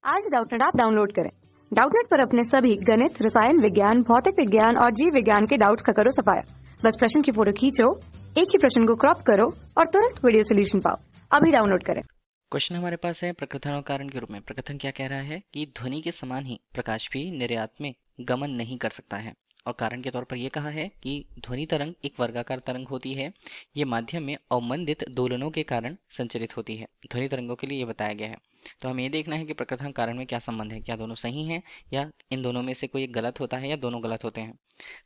आज Doubtnut app download करें। Doubtnut पर अपने सभी गणित, रसायन विज्ञान, भौतिक विज्ञान और जीव विज्ञान के डाउट्स का करो सफाया। बस प्रश्न की फोटो खींचो, एक ही प्रश्न को क्रॉप करो और तुरंत वीडियो सोल्यूशन पाओ। अभी डाउनलोड करें। क्वेश्चन हमारे पास है प्रकृथन और कारण के रूप में। प्रकृथन क्या कह रहा है कि ध्वनि के समान ही प्रकाश भी निर्यात में गमन नहीं कर सकता है, और कारण के तौर पर यह कहा है कि ध्वनि तरंग एक वर्गाकार तरंग होती है। ये माध्यम में अवमंदित दोलनों के कारण संचरित होती है। ध्वनि तरंगों के लिए ये बताया गया है। तो हमें ये देखना है कि प्रकृथन कारण में क्या संबंध है, क्या दोनों सही हैं या इन दोनों में से कोई एक गलत होता है या दोनों गलत होते हैं।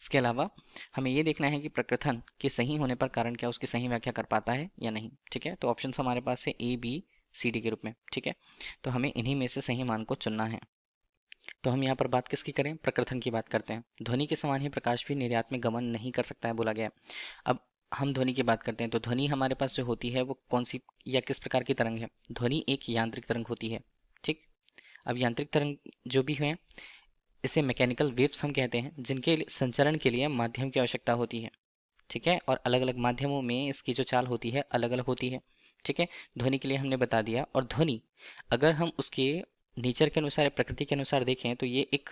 इसके अलावा हमें ये देखना है कि प्रकृथन के सही होने पर कारण क्या उसकी सही व्याख्या कर पाता है या नहीं। ठीक है, तो ऑप्शन हमारे पास है ए, बी, सी, डी के रूप में। ठीक है, तो हमें इन्हीं में से सही मान को चुनना है। तो हम यहाँ पर बात किसकी करें? प्रकृथन की बात करते हैं। ध्वनि के समान ही प्रकाश भी निर्यात में गमन नहीं कर सकता है बोला गया। अब हम ध्वनि की बात करते हैं, तो ध्वनि हमारे पास जो होती है वो कौन सी या किस प्रकार की तरंग है? ध्वनि एक यांत्रिक तरंग होती है। ठीक, अब यांत्रिक तरंग जो भी है इसे मैकेनिकल वेव्स हम कहते हैं, जिनके संचरण के लिए माध्यम की आवश्यकता होती है। ठीक है, और अलग अलग माध्यमों में इसकी जो चाल होती है अलग अलग होती है। ठीक है, ध्वनि के लिए हमने बता दिया। और ध्वनि अगर हम उसके नेचर के अनुसार, प्रकृति के अनुसार देखें तो ये एक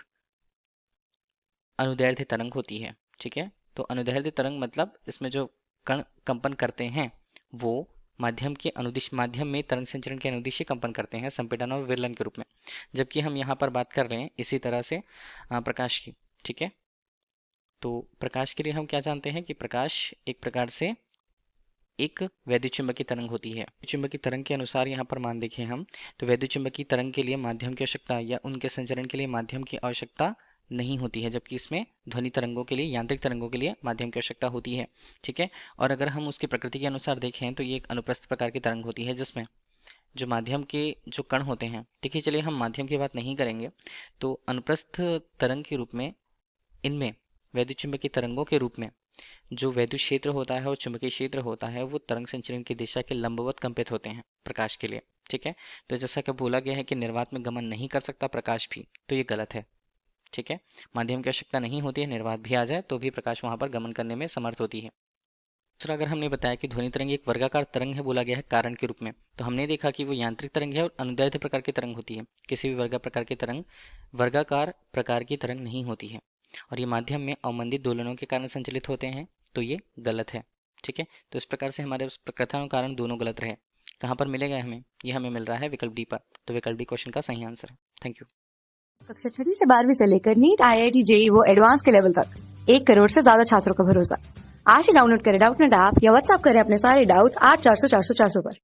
अनुदैर्ध्य तरंग होती है। ठीक है, तो अनुदैर्ध्य तरंग मतलब इसमें जो कण कंपन करते हैं वो माध्यम के अनुदिश, माध्यम में तरंग संचरण के अनुदिशीय कंपन करते हैं, संपीड़न और विरलन के रूप में। जबकि हम यहाँ पर बात कर रहे हैं इसी तरह से प्रकाश की। ठीक है, तो प्रकाश के लिए हम क्या जानते हैं कि प्रकाश एक प्रकार से एक वैद्युत चुंबकीय तरंग होती है। चुंबकीय तरंग के अनुसार यहाँ पर मान देखें हम, तो वैद्युत चुंबकीय तरंग के लिए माध्यम की आवश्यकता या उनके संचरण के लिए माध्यम की आवश्यकता नहीं होती है, जबकि इसमें ध्वनि तरंगों के लिए, यांत्रिक तरंगों के लिए माध्यम की आवश्यकता होती है। ठीक है, और अगर हम उसकी प्रकृति के अनुसार देखें तो ये एक अनुप्रस्थ प्रकार की तरंग होती है, जिसमें जो माध्यम के जो कण होते हैं, ठीक है, चलिए हम माध्यम की बात नहीं करेंगे, तो अनुप्रस्थ तरंग के रूप में इनमें वैद्युत चुंबकीय तरंगों के रूप में जो वैद्युत क्षेत्र होता है और चुंबकीय क्षेत्र होता है वो तरंग संचरण की दिशा के लंबवत कंपित होते हैं प्रकाश के लिए। ठीक है, तो जैसा कि बोला गया है कि निर्वात में गमन नहीं कर सकता प्रकाश भी, तो ये गलत है। ठीक है, माध्यम की आवश्यकता नहीं होती है, निर्वात भी आ जाए तो भी प्रकाश वहां पर गमन करने में समर्थ होती है। दूसरा, अगर हमने बताया कि ध्वनि तरंग एक वर्गाकार तरंग है बोला गया है कारण के रूप में, तो हमने देखा कि वो यांत्रिक तरंग है और अनुदैर्ध्य प्रकार की तरंग होती है। किसी भी वर्गा प्रकार की तरंग वर्गाकार प्रकार की तरंग नहीं होती है, और ये माध्यम में अवमंदित दोलनों के कारण संचालित होते हैं, तो ये गलत है। ठीक है, तो इस प्रकार से हमारे प्रकृथन और कारण दोनों गलत रहे। कहाँ पर मिलेगा हमें? ये हमें मिल रहा है विकल्प डी पर, तो विकल्प डी क्वेश्चन का सही आंसर है। Thank you. कक्षा 6 से 12वीं से लेकर नीट, IIT, JEE वो एडवांस के लेवल तक 1 करोड़ से ज्यादा छात्रों का भरोसा। आज ही डाउनलोड करें डाउटनेट ऐप या व्हाट्सएप करें अपने सारे डाउट्स 8400 400 400 पर।